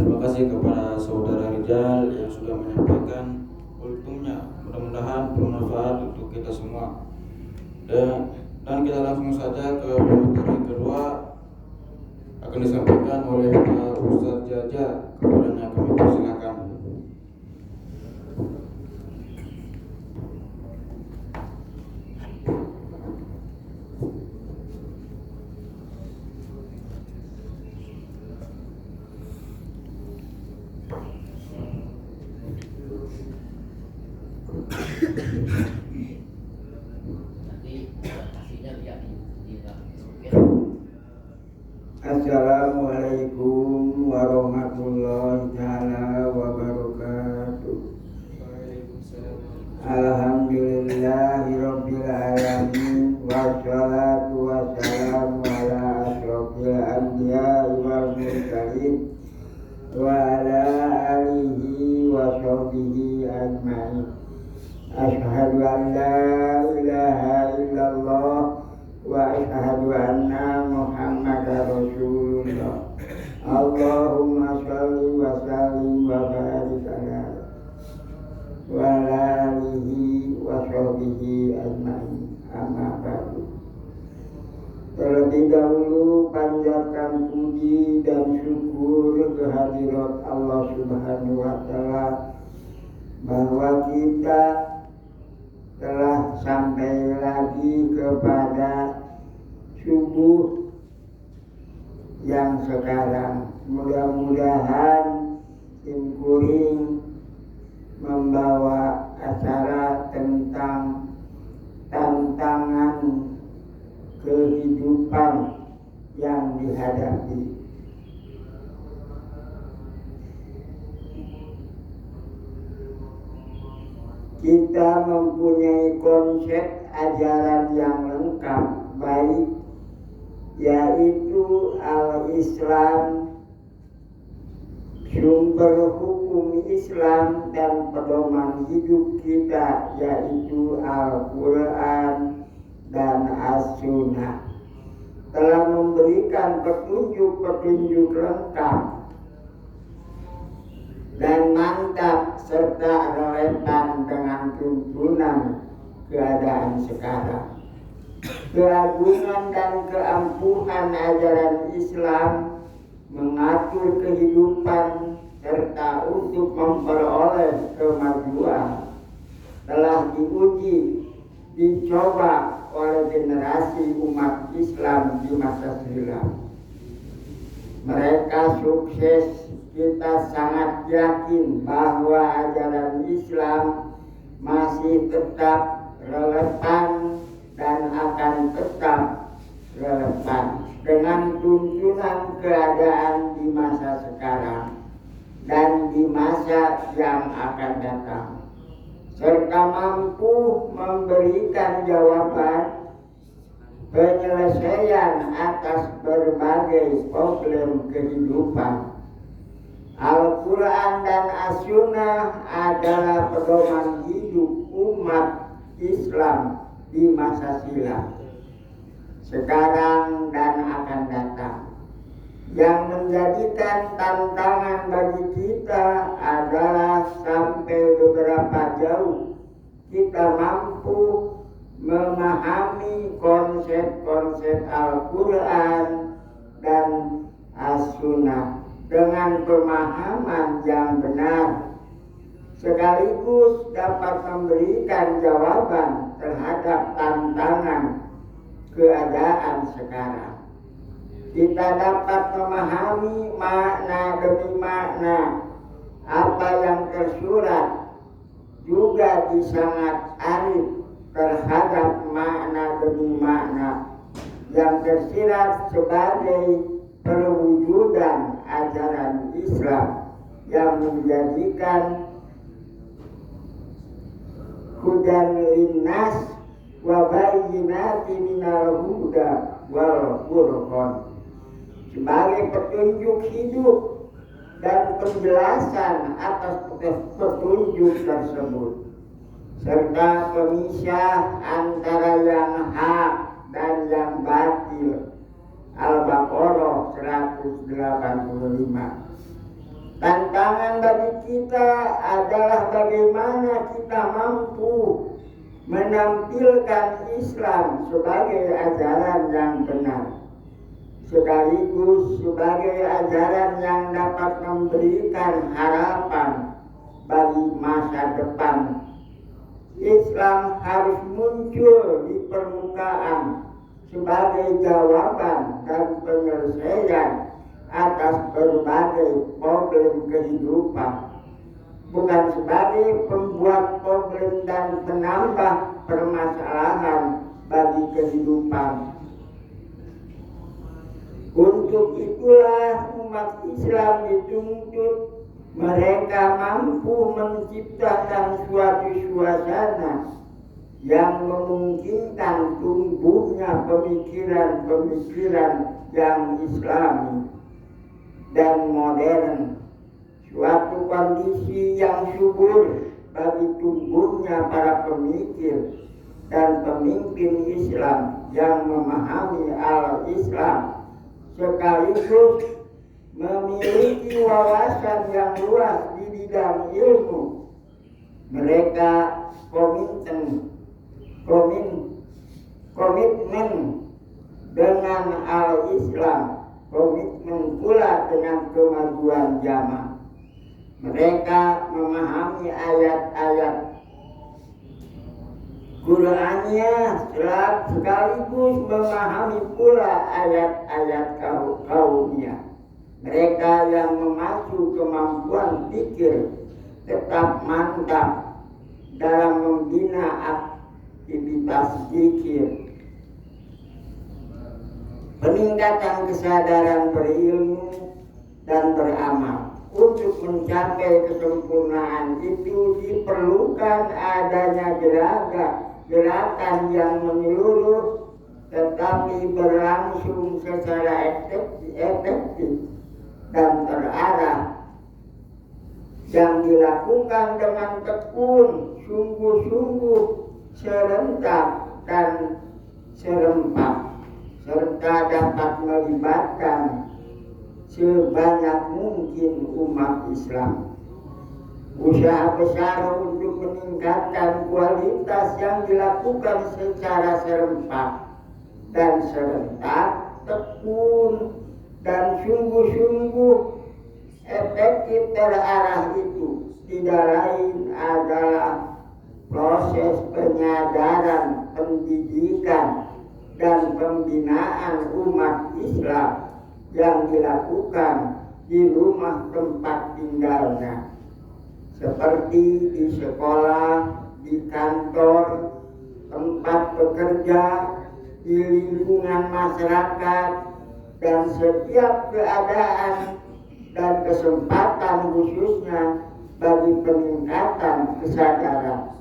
Terima kasih kepada saudara Rijal yang sudah menyampaikan kultumnya. Mudah-mudahan bermanfaat untuk kita semua. Dan kita langsung saja ke materi kedua, akan disampaikan oleh Pak Ustadz Jaja. Kepadanya kami persilakan. Assalamualaikum warahmatullahi ta'ala wabarakatuh. Alhamdulillahi rabbil alamin, wassalatu wassalamu ala asyrofil anbiya'i wal mursalin wa ala alihi wa sahbihi ajma'in. Asyhadu an la ilaha illallah wa asyhadu anna Muhammadar Rasulullah. Allahumma sholli wa sallim wa barik ala wa alihi wa sahbihi ajma'in. Amma ba'du. Terlebih dahulu panjatkan puji dan syukur kehadirat Allah Subhanahu wa taala bahwa kita telah sampai lagi kepada subuh yang sekarang. Mudah-mudahan tim kuring membawa acara tentang tantangan kehidupan yang dihadapi. Kita mempunyai konsep ajaran yang lengkap, baik yaitu al-Islam, sumber hukum Islam dan pedoman hidup kita yaitu Al-Quran dan As-Sunnah, telah memberikan petunjuk-petunjuk lengkap dan mantap serta relevan dengan tuntunan keadaan sekarang. Keagungan dan keampuhan ajaran Islam mengatur kehidupan serta untuk memperoleh kemajuan telah diuji, dicoba oleh generasi umat Islam di masa silam. Mereka sukses. Kita sangat yakin bahwa ajaran Islam masih tetap relevan dan akan tetap relevan dengan tuntunan keadaan di masa sekarang dan di masa yang akan datang, serta mampu memberikan jawaban penyelesaian atas berbagai problem kehidupan. Al-Quran dan As-Sunnah adalah pedoman hidup umat Islam di masa silam, sekarang dan akan datang. Yang menjadikan tantangan bagi kita adalah sampai beberapa jauh kita mampu memahami konsep-konsep Al-Quran dan As-Sunnah dengan pemahaman yang benar, sekaligus dapat memberikan jawaban terhadap tantangan keadaan sekarang. Kita dapat memahami makna demi makna apa yang tersurat, juga disangat arif terhadap makna demi makna yang tersirat sebagai perwujudan ajaran Islam yang menjadikan hudan linnas wa bayyinatin minal huda wal furqan, sebagai petunjuk hidup dan penjelasan atas petunjuk tersebut, serta pemisah antara yang hak dan yang batil. Al-Baqarah 185. Tantangan bagi kita adalah bagaimana kita mampu menampilkan Islam sebagai ajaran yang benar, sekaligus sebagai ajaran yang dapat memberikan harapan bagi masa depan. Islam harus muncul di permukaan sebagai jawaban dan penyelesaian atas berbagai problem kehidupan, bukan sebagai pembuat problem dan penambah permasalahan bagi kehidupan. Untuk itulah umat Islam dituntut mereka mampu menciptakan suatu suasana yang memungkinkan tumbuhnya pemikiran-pemikiran yang Islami dan modern, suatu kondisi yang subur bagi tumbuhnya para pemikir dan pemimpin Islam yang memahami al-Islam sekaligus memiliki wawasan yang luas di bidang ilmu. Mereka komitmen dengan al-Islam, komitmen pula dengan kemajuan zaman. Mereka memahami ayat-ayat Qur'annya sekaligus memahami pula ayat-ayat kaumnya. Mereka yang memacu kemampuan pikir tetap mantap dalam membina aktivitas zikir. Peningkatan kesadaran berilmu dan beramal. Untuk mencapai kesempurnaan itu diperlukan adanya gerakan yang menyeluruh tetapi berlangsung secara efektif dan terarah, yang dilakukan dengan tekun, sungguh-sungguh, serentak dan serempak, serta dapat melibatkan sebanyak mungkin umat Islam. Usaha besar untuk meningkatkan kualitas yang dilakukan secara serempak dan serentak, tekun dan sungguh-sungguh efektif terarah itu tidak lain adalah proses penyadaran, pendidikan dan pembinaan umat Islam yang dilakukan di rumah tempat tinggalnya, seperti di sekolah, di kantor, tempat bekerja, di lingkungan masyarakat, dan setiap keadaan dan kesempatan khususnya bagi peningkatan kesadaran.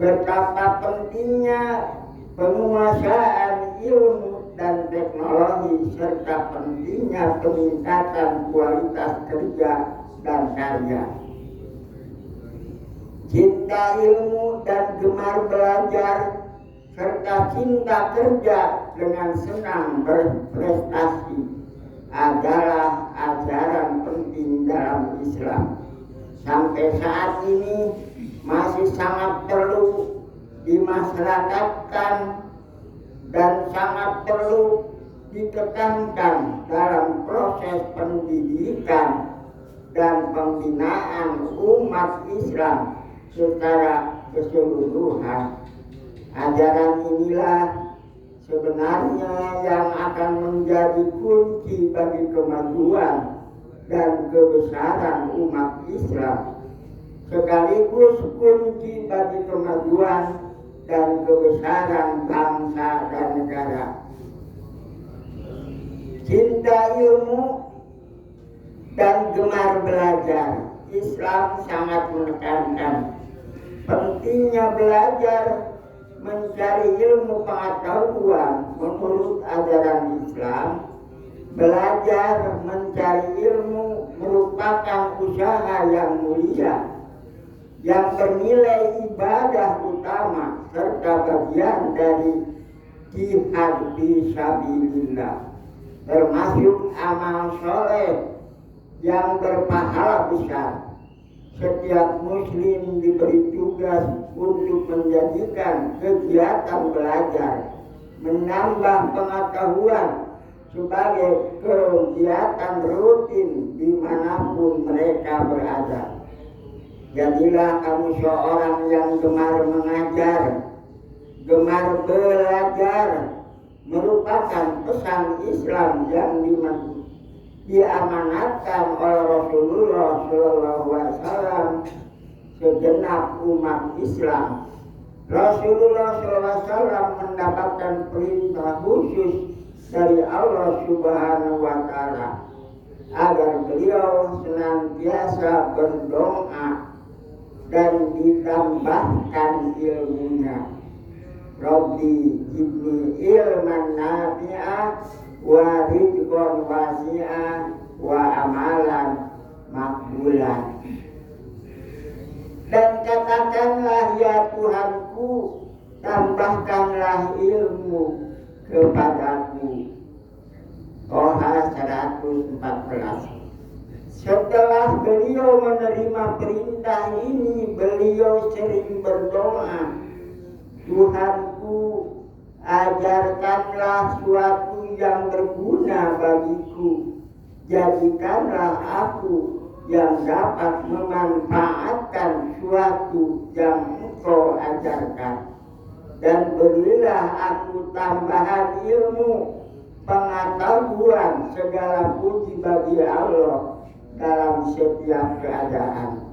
Betapa pentingnya penguasaan ilmu dan teknologi serta pentingnya peningkatan kualitas kerja dan karya. Cinta ilmu dan gemar belajar serta cinta kerja dengan senang berprestasi adalah ajaran penting dalam Islam. Sampai saat ini masih sangat perlu dimasyarakatkan dan sangat perlu ditekankan dalam proses pendidikan dan pembinaan umat Islam secara keseluruhan. Ajaran inilah sebenarnya yang akan menjadi kunci bagi kemajuan dan kebesaran umat Islam, sekaligus kunci bagi kemajuan dan kebesaran bangsa dan negara. Cinta ilmu dan gemar belajar. Islam sangat menekankan pentingnya belajar mencari ilmu pengetahuan menurut ajaran Islam. Belajar mencari ilmu merupakan usaha yang mulia yang bernilai ibadah utama serta bagian dari jihad fisabilillah, termasuk amal soleh yang berpahala besar. Setiap muslim diberi tugas untuk menjadikan kegiatan belajar, menambah pengetahuan sebagai kegiatan rutin dimanapun mereka berada. Jadilah kamu seorang yang gemar mengajar, gemar belajar, merupakan pesan Islam yang diamanatkan oleh Rasulullah SAW segenap umat Islam. Rasulullah SAW mendapatkan perintah khusus dari Allah Subhanahu wa Ta'ala agar beliau senantiasa berdoa dan ditambahkan ilmunya. Rabbi jibni ilman nafi'ah wa rizqan wasi'ah wa amalan makbulan. Dan katakanlah, ya Tuhanku, tambahkanlah ilmu kepadaku. Toha 114. Setelah beliau menerima perintah ini, beliau sering berdoa, Tuhanku, ajarkanlah suatu yang berguna bagiku. Jadikanlah aku yang dapat memanfaatkan suatu yang Engkau ajarkan. Dan berilah aku tambahan ilmu, pengetahuan, segala puji bagi Allah dalam setiap keadaan.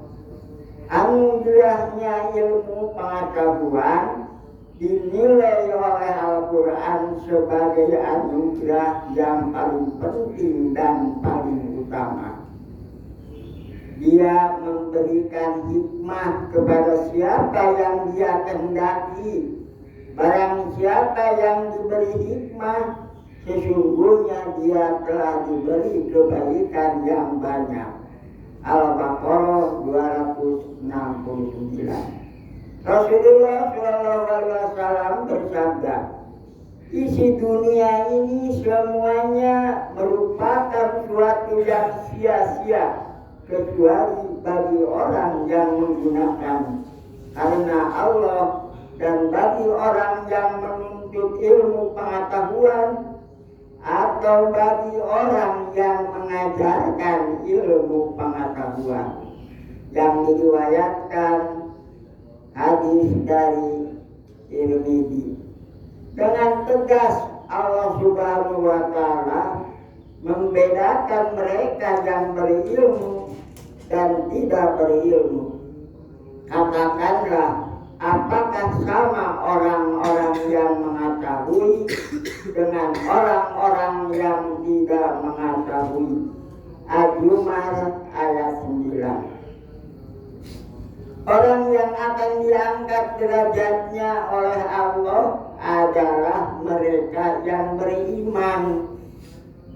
Anugerahnya ilmu pengetahuan dinilai oleh Al-Quran sebagai anugerah yang paling penting dan paling utama. Dia memberikan hikmah kepada siapa yang dia kehendaki. Barang siapa yang diberi hikmah, sesungguhnya dia telah diberi kebaikan yang banyak. Al-Baqarah 269. Rasulullah SAW bersabda, isi dunia ini semuanya merupakan suatu yang sia-sia kecuali bagi orang yang menggunakan karena Allah dan bagi orang yang menuntut ilmu pengetahuan atau bagi orang yang mengajarkan ilmu pengetahuan. Yang diriwayatkan hadis dari Tirmidzi. Dengan tegas Allah Subhanahu wa Ta'ala membedakan mereka yang berilmu dan tidak berilmu. Katakanlah, apakah sama orang-orang yang mengetahui dengan orang-orang yang tidak mengetahui? Az-Zumar ayat 9. Orang yang akan diangkat derajatnya oleh Allah adalah mereka yang beriman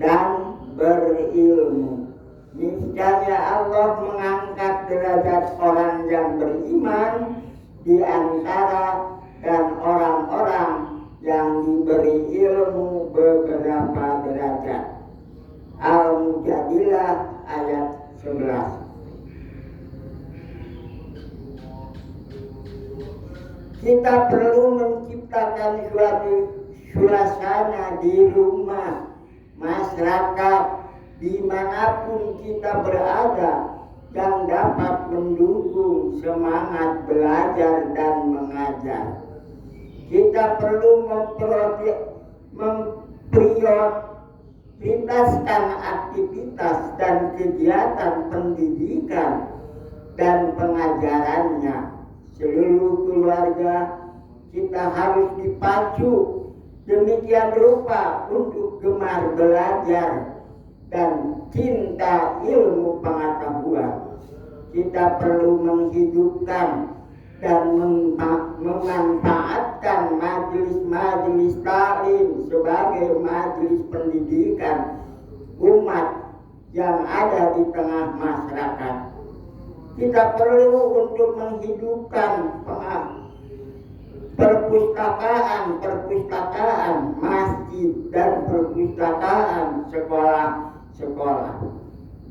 dan berilmu. Niscaya Allah mengangkat derajat orang yang beriman di antara dan orang-orang yang diberi ilmu beberapa derajat. Al-Mujadilah ayat 11. Kita perlu menciptakan suatu suasana di rumah, masyarakat, dimanapun kita berada, yang dapat mendukung semangat belajar dan mengajar. Kita perlu memprioritaskan aktivitas dan kegiatan pendidikan dan pengajarannya. Seluruh keluarga kita harus dipacu demikian rupa untuk gemar belajar dan cinta ilmu pengetahuan. Kita perlu menghidupkan dan memanfaatkan majelis-majelis ta'lim sebagai majelis pendidikan umat yang ada di tengah masyarakat. Kita perlu untuk menghidupkan perpustakaan, masjid dan perpustakaan sekolah-sekolah.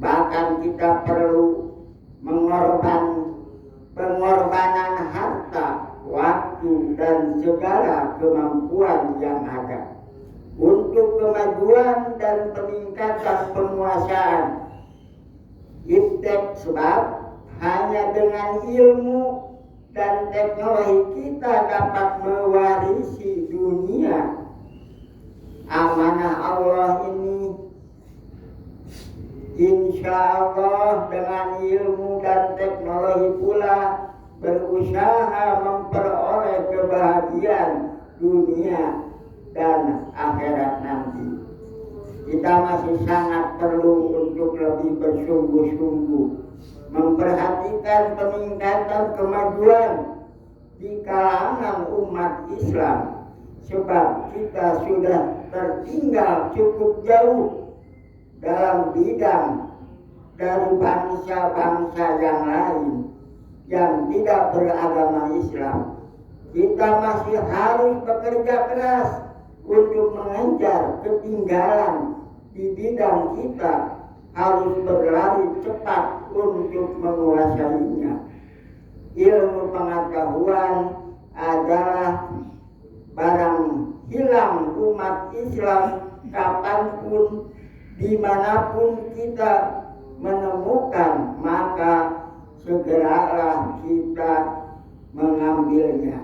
Bahkan kita perlu pengorbanan harta, waktu, dan segala kemampuan yang ada untuk kemajuan dan peningkatan penguasaan. Sebab hanya dengan ilmu dan teknologi kita dapat mewarisi dunia. Amanah Allah ini insya Allah dengan ilmu dan teknologi pula berusaha memperoleh kebahagiaan dunia dan akhirat nanti. Kita masih sangat perlu untuk lebih bersungguh-sungguh memperhatikan peningkatan kemajuan di kalangan umat Islam, sebab kita sudah tertinggal cukup jauh dalam bidang dari bangsa-bangsa yang lain yang tidak beragama Islam. Kita masih harus bekerja keras untuk mengejar ketinggalan di bidang kita, harus berlari cepat untuk menguasainya. Ilmu pengetahuan adalah barang hilang umat Islam kapanpun, dimanapun kita menemukan, maka segeralah kita mengambilnya.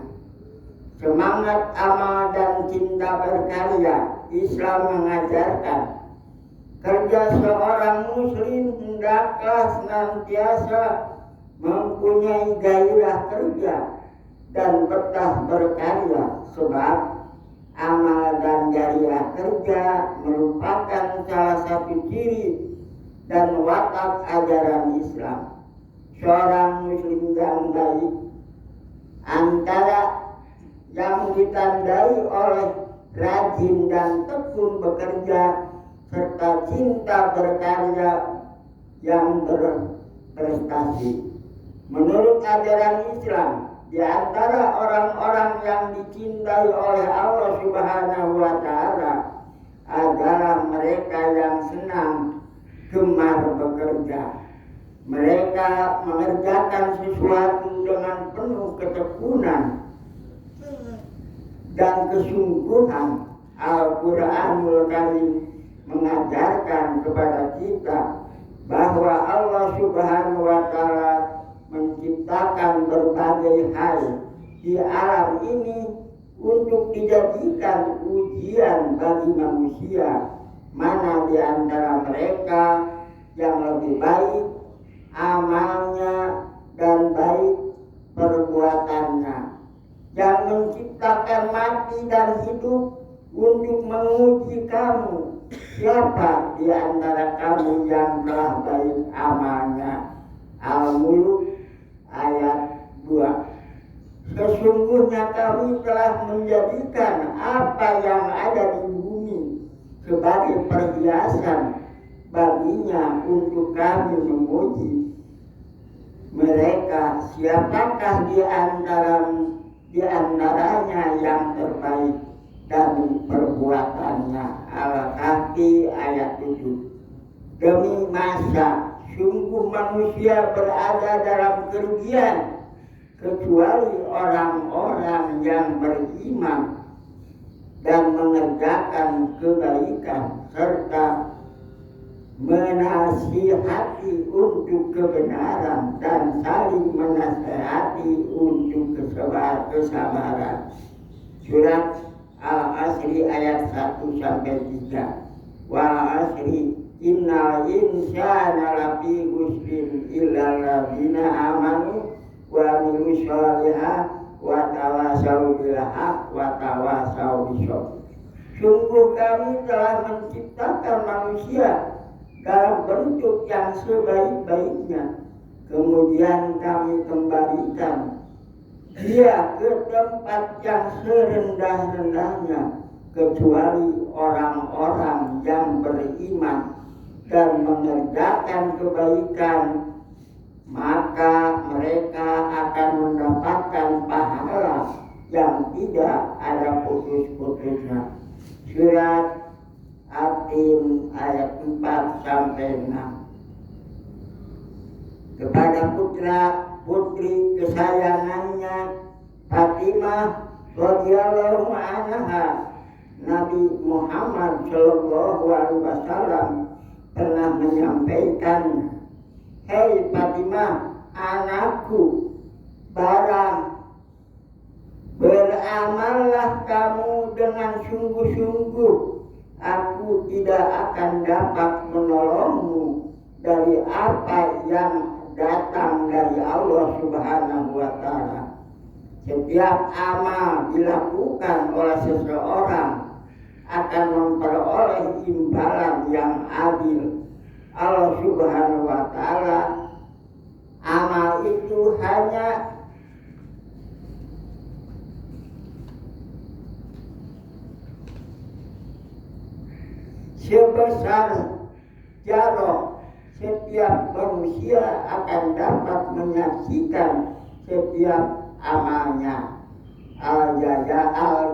Semangat amal dan cinta berkarya Islam mengajarkan kerja seorang muslim hendaklah senantiasa mempunyai gairah kerja dan betah berkarya, sebab amal dan gairah kerja merupakan salah satu ciri dan watak ajaran Islam. Seorang muslim yang baik antara yang ditandai oleh rajin dan tekun bekerja serta cinta berkarya yang berprestasi. Menurut ajaran Islam, di antara orang-orang yang dicintai oleh Allah Subhanahu wa Ta'ala adalah mereka yang senang gemar bekerja. Mereka mengerjakan sesuatu dengan penuh ketekunan dan kesungguhan. Al-Quranul Karim mengajarkan kepada kita bahwa Allah Subhanahu wa Ta'ala menciptakan berbagai hal di alam ini untuk dijadikan ujian bagi manusia, mana di antara mereka yang lebih baik amalnya dan baik perbuatannya, yang menciptakan mati dan hidup untuk menguji kamu, siapa di antara kamu yang telah baik amalnya. Al-Mulk ayat 2. Sesungguhnya kami telah menjadikan apa yang ada di bumi sebagai perhiasan baginya untuk kami menguji mereka, siapakah di antaranya yang terbaik dan perbuatannya. Al-Kahfi ayat 7. Demi masa sungguh manusia berada dalam kerugian kecuali orang-orang yang beriman dan mengerjakan kebaikan serta menasihati untuk kebenaran dan saling menasihati untuk kesabaran. Surat Al-Asri ayat 1-3. Wal asri innal insana lafi khusrin illal ladzina amanu wa amilus sholihat wa tawasau bil haq wa tawasau bis-sabr. Sungguh kami telah menciptakan manusia dalam bentuk yang sebaik-baiknya, kemudian kami kembalikan dia ke tempat yang serendah-rendahnya, kecuali orang-orang yang beriman dan mengerjakan kebaikan, maka mereka akan mendapatkan pahala yang tidak ada putus-putusnya. Surat At-Tin ayat 4-6. kepada putra putri kesayangannya Fatimah radhiyallahu anha. Nabi Muhammad sallallahu alaihi wasallam pernah menyampaikan, "Hei Fatimah, anakku, beramallah kamu dengan sungguh-sungguh. Aku tidak akan dapat menolongmu dari apa yang datang dari Allah Subhanahu wa Ta'ala. Setiap amal dilakukan oleh seseorang akan memperoleh imbalan yang adil. Allah Subhanahu wa Ta'ala, amal itu hanya sebesar jarak. Setiap manusia akan dapat menyaksikan setiap amalnya. Al-Jazalah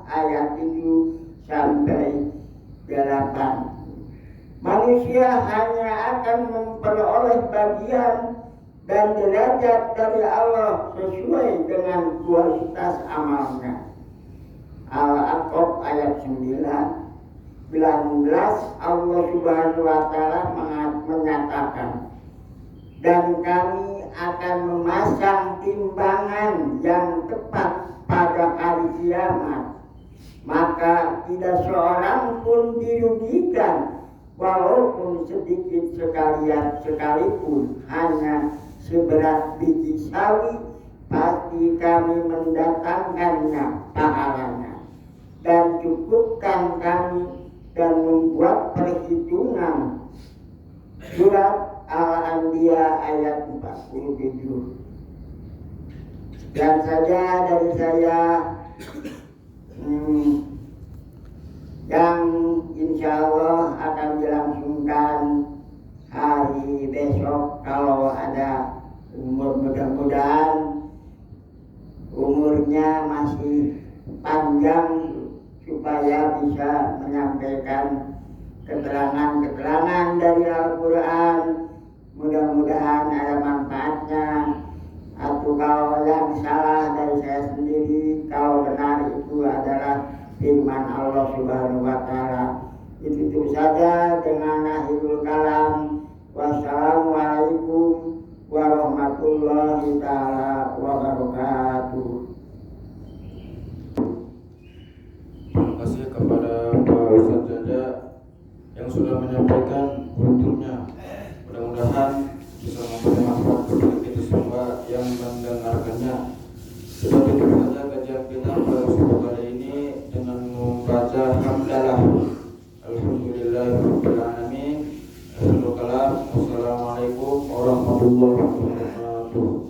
ayat 7 sampai 8. Manusia hanya akan memperoleh bagian dan derajat dari Allah sesuai dengan kualitas amalnya. Al-Aqaf ayat 19 Allah Subhanahu wa Ta'ala menyatakan, dan kami akan memasang timbangan yang tepat pada hari kiamat, maka tidak seorang pun dirugikan walaupun sedikit sekalipun, hanya seberat biji sawi, pasti kami mendatangkannya pahalanya dan cukupkan kami dan membuat perhitungan. Surat Al-Anbiya ayat 47. Dan saja dari saya yang insya Allah akan dilangsungkan hari besok, kalau ada mudah-mudahan umurnya masih panjang supaya bisa menyampaikan keterangan-keterangan dari Al-Quran. Mudah-mudahan ada manfaatnya. Atau kalau yang salah dari saya sendiri, kalau benar itu adalah firman Allah Subhanahu wa Ta'ala. Itu saja dengan akhirul kalam. Wassalamualaikum warahmatullahi ta'ala wabarakatuh. Terima kasih kepada Pak Ustadz Jaja yang sudah menyampaikan kulturnya. Mudah-mudahan bisa memberi manfaat kepada kita semua yang mendengarkannya. Seperti itu saja kajian kita pada subuh kali ini dengan membaca hamdalah. Alhamdulillahirabbil alamin. Wassalamualaikum warahmatullahi wabarakatuh.